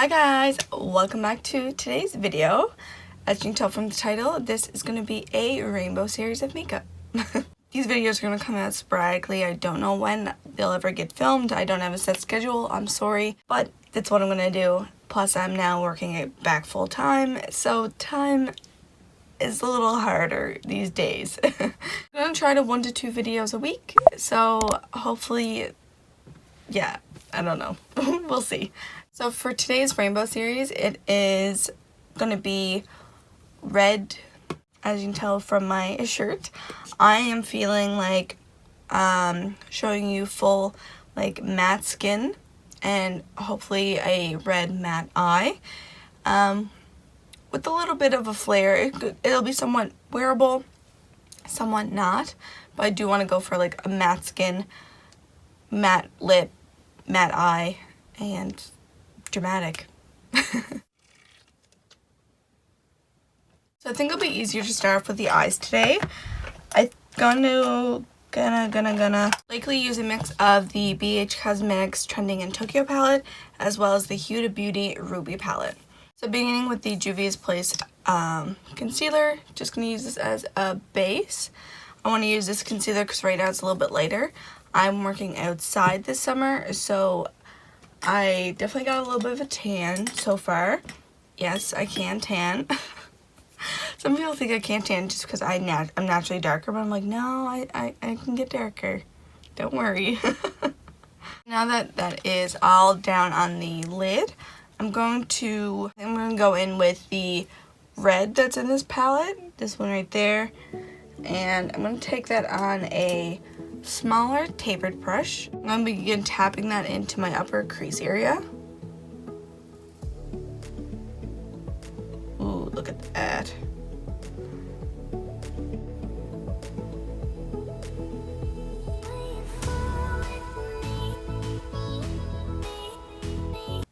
Hi guys, welcome back to today's video. As you can tell from the title, this is going to be a rainbow series of makeup. These videos are going to come out sporadically. I don't know when they'll ever get filmed. I don't have a set schedule. I'm sorry, but that's what I'm going to do. Plus, I'm now working it back full time, so time is a little harder these days. I'm going to try to 1 to 2 videos a week, so hopefully, yeah, I don't know. We'll see. So for today's rainbow series, it is going to be red, as you can tell from my shirt. I am feeling like showing you full like matte skin and hopefully a red matte eye with a little bit of a flare. It'll be somewhat wearable, somewhat not, but I do want to go for like a matte skin, matte lip, matte eye, and dramatic. So I think it'll be easier to start off with the eyes today. I'm gonna likely use a mix of the BH Cosmetics Trending in Tokyo palette as well as the Huda Beauty Ruby palette. So beginning with the Juvias Place concealer, just gonna use this as a base. I want to use this concealer because right now it's a little bit lighter. I'm working outside this summer, so I definitely got a little bit of a tan so far. Yes, I can tan. Some people think I can't tan just because I'm naturally darker, but I'm like, no, I can get darker. Don't worry. Now that that is all down on the lid, I'm going to go in with the red that's in this palette, this one right there, and I'm going to take that on a smaller tapered brush. I'm going to begin tapping that into my upper crease area. Ooh, look at that.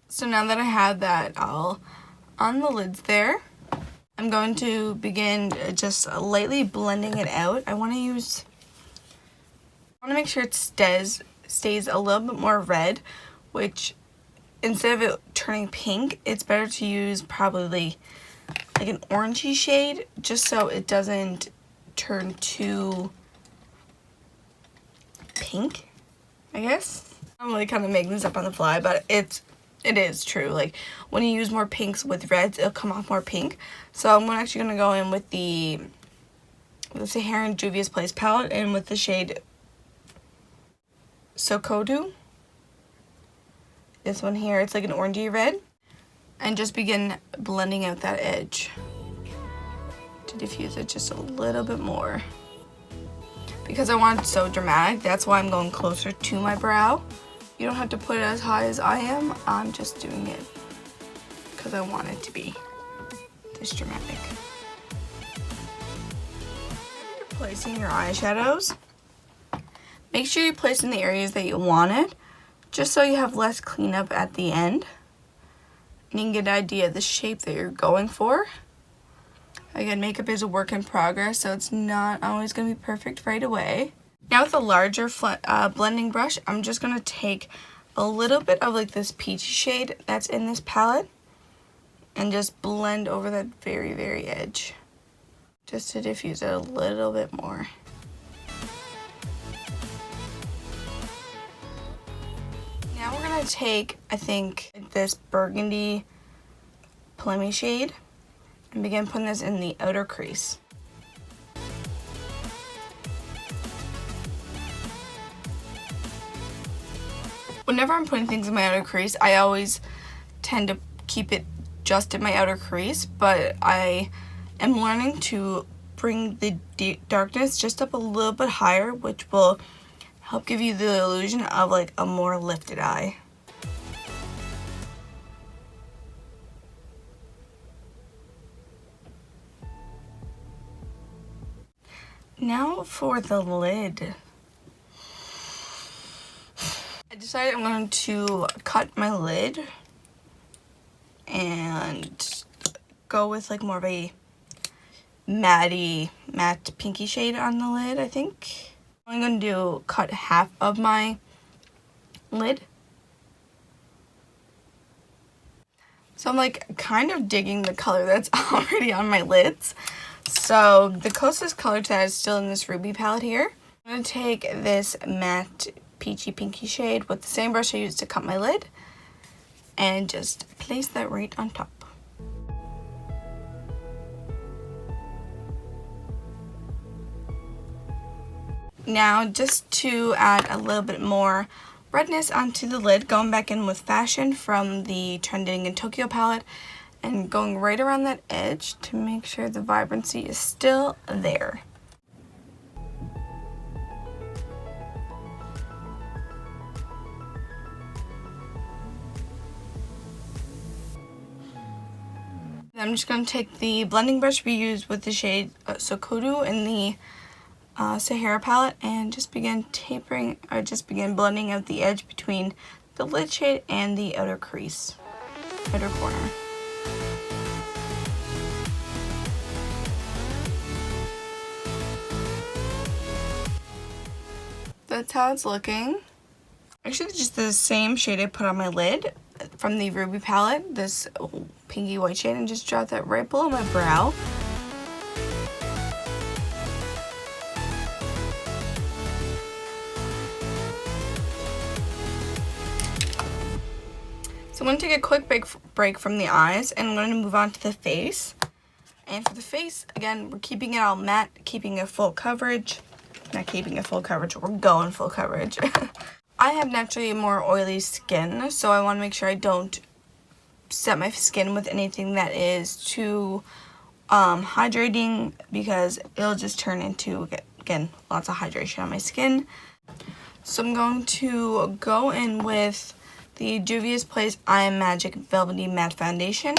So now that I have that all on the lids there, I'm going to begin just lightly blending it out. I want to make sure it stays a little bit more red, which instead of it turning pink, it's better to use probably like an orangey shade just so it doesn't turn too pink, I guess. I'm really kind of making this up on the fly, but it is true. Like when you use more pinks with reds, it'll come off more pink. So I'm actually going to go in with the Saharan Juvias Place palette and with the shade Sokodu. This one here, it's like an orangey red. And just begin blending out that edge to diffuse it just a little bit more. Because I want it so dramatic, that's why I'm going closer to my brow. You don't have to put it as high as I am. I'm just doing it because I want it to be this dramatic. When you're placing your eyeshadows, make sure you place in the areas that you want it, just so you have less cleanup at the end. And you can get an idea of the shape that you're going for. Again, makeup is a work in progress, so it's not always going to be perfect right away. Now with a larger blending brush, I'm just going to take a little bit of like this peachy shade that's in this palette and just blend over that very, very edge, just to diffuse it a little bit more. Now we're going to take, I think, this burgundy plummy shade and begin putting this in the outer crease. Whenever I'm putting things in my outer crease, I always tend to keep it just in my outer crease, but I am learning to bring the darkness just up a little bit higher, which will help give you the illusion of like a more lifted eye. Now for the lid. I decided I'm going to cut my lid and go with like more of a matte pinky shade on the lid, I think. I'm going to cut half of my lid So I'm like kind of digging the color that's already on my lids. So the closest color to that is still in this Ruby palette here. I'm going to take this matte peachy pinky shade with the same brush I used to cut my lid and just place that right on top. Now, just to add a little bit more redness onto the lid, going back in with Fashion from the Trending in Tokyo palette and going right around that edge to make sure the vibrancy is still there. I'm just going to take the blending brush we used with the shade Sokodu in the Saharan palette and just begin blending out the edge between the lid shade and the outer crease, outer corner. That's how it's looking. Actually, just the same shade I put on my lid from the Ruby palette, this pinky white shade, and just drop that right below my brow. So I'm going to take a quick break from the eyes, and I'm going to move on to the face. And for the face, again, we're keeping it all matte, keeping it full coverage. Not keeping it full coverage, we're going full coverage. I have naturally more oily skin, so I want to make sure I don't set my skin with anything that is too hydrating, because it'll just turn into, again, lots of hydration on my skin. So I'm going to go in with the Juvias Place I Am Magic Velvety Matte Foundation,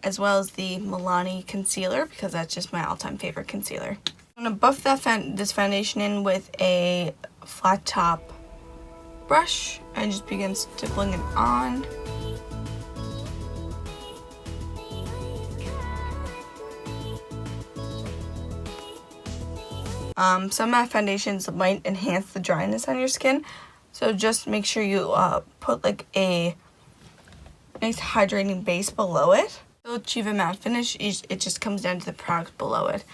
as well as the Milani Concealer, because that's just my all-time favorite concealer. I'm going to buff this foundation in with a flat top brush and just begin stippling it on. Some matte foundations might enhance the dryness on your skin, so just make sure you put like a nice hydrating base below it. To achieve a matte finish, it just comes down to the product below it.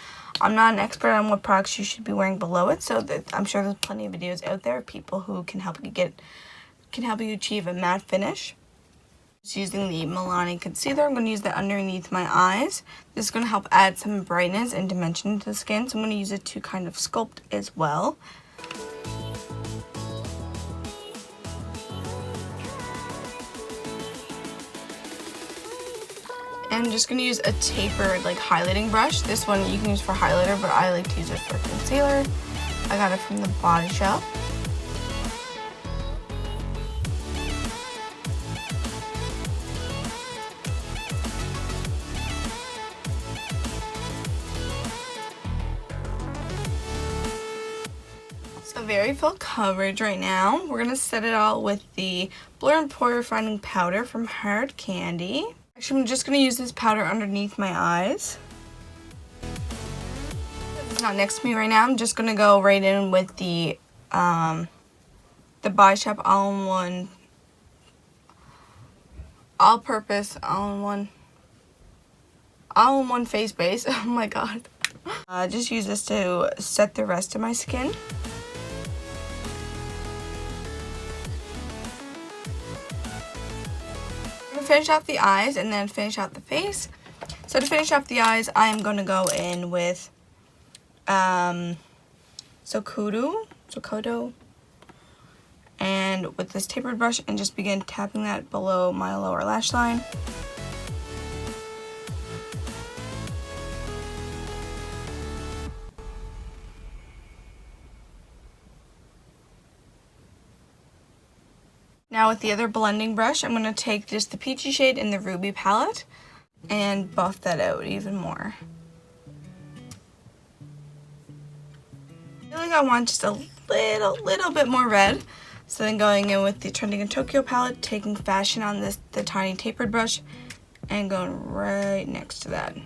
I'm not an expert on what products you should be wearing below it, so that I'm sure there's plenty of videos out there, people who can help you achieve a matte finish. Just using the Milani concealer, I'm going to use that underneath my eyes. This is going to help add some brightness and dimension to the skin, so I'm going to use it to kind of sculpt as well. And I'm just going to use a tapered like highlighting brush. This one you can use for highlighter, but I like to use it for concealer. I got it from the Body Shop. So very full coverage right now. We're going to set it all with the Blur and Pore Refining Powder from Hard Candy. Actually, I'm just going to use this powder underneath my eyes. It's not next to me right now. I'm just going to go right in with the Body Shop all-in-one, all-purpose, all-in-one face base. Oh my god. Just use this to set the rest of my skin. Finish off the eyes and then finish out the face. So to finish off the eyes, I'm going to go in with Sokodo, and with this tapered brush, and just begin tapping that below my lower lash line. Now with the other blending brush, I'm going to take just the peachy shade in the Ruby palette and buff that out even more. I feel like I want just a little bit more red. So then going in with the Trending in Tokyo palette, taking Fashion on the tiny tapered brush and going right next to that.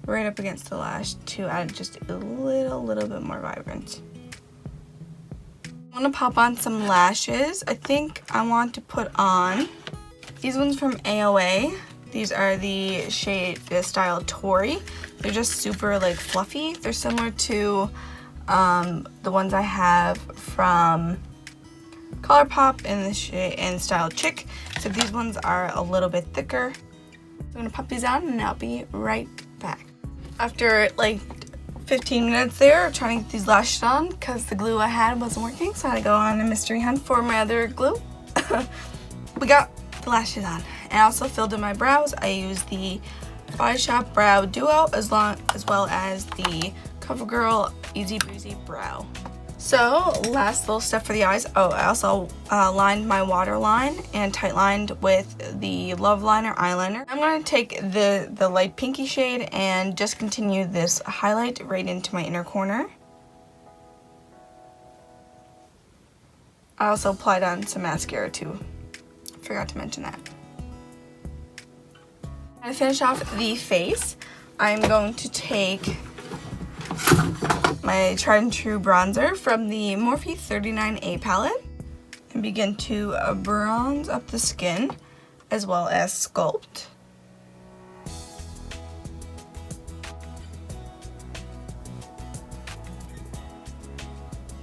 Right up against the lash to add just a little bit more vibrance. I want to pop on some lashes. I think I want to put on These ones from AOA. These are the style Tori. They're just super like fluffy. They're similar to the ones I have from ColourPop in the shade and style Chick. So these ones are a little bit thicker. I'm gonna pop these on and I'll be right back. After like 15 minutes there trying to get these lashes on because the glue I had wasn't working, so I had to go on a mystery hunt for my other glue. We got the lashes on. And I also filled in my brows. I used the Body Shop Brow Duo as well as the Covergirl Easy Breezy Brow. So last little step for the eyes. Oh, I also lined my waterline and tight lined with the Loveliner Eyeliner. I'm going to take the light pinky shade and just continue this highlight right into my inner corner. I also applied on some mascara too. Forgot to mention that. To finish off the face, I'm going to take my tried and true bronzer from the Morphe 39A palette and begin to bronze up the skin as well as sculpt.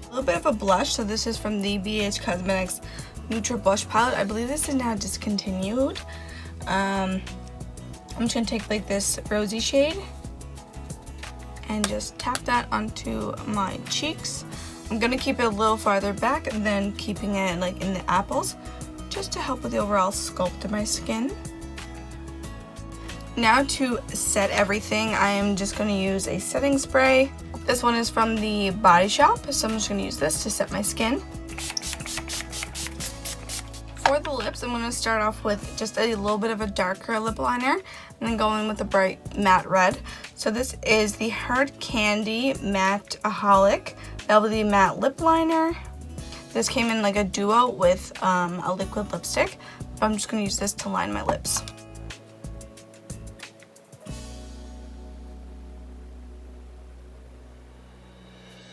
A little bit of a blush, so this is from the BH Cosmetics Neutral Blush Palette. I believe this is now discontinued. I'm just going to take like this rosy shade and just tap that onto my cheeks. I'm going to keep it a little farther back than keeping it like in the apples, just to help with the overall sculpt of my skin. Now to set everything, I am just going to use a setting spray. This one is from the Body Shop, so I'm just going to use this to set my skin. For the lips, I'm going to start off with just a little bit of a darker lip liner and then go in with a bright matte red. So this is the Hard Candy Matte Aholic Velvety Matte Lip Liner. This came in like a duo with a liquid lipstick, but I'm just going to use this to line my lips.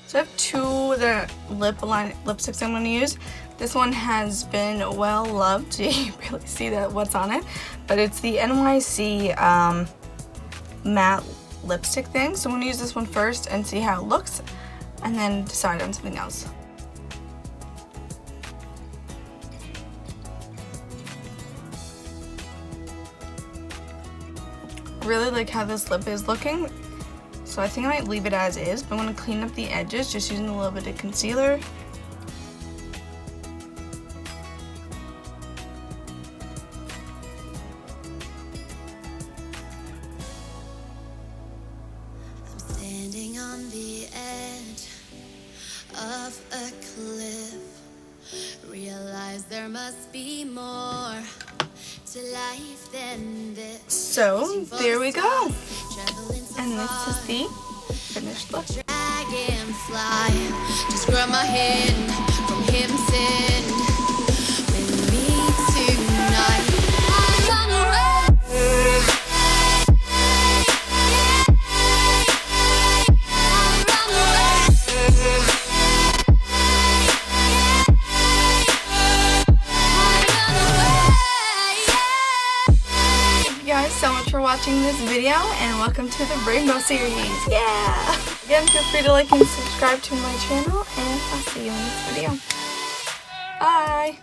So I have two lipsticks I'm going to use. This one has been well loved. You can barely see what's on it, but it's the NYC Matte Lipstick thing. So I'm going to use this one first and see how it looks, and then decide on something else. Really like how this lip is looking, so I think I might leave it as is, but I'm going to clean up the edges just using a little bit of concealer. On the edge of a cliff, realize there must be more to life than this. So there we go, and this is the finished look. Dragonfly, just grab my hand from him, send with me tonight. I'm gonna run. So much for watching this video, and welcome to the Rainbow series. Yeah! Again, feel free to like and subscribe to my channel, and I'll see you in the next video. Bye!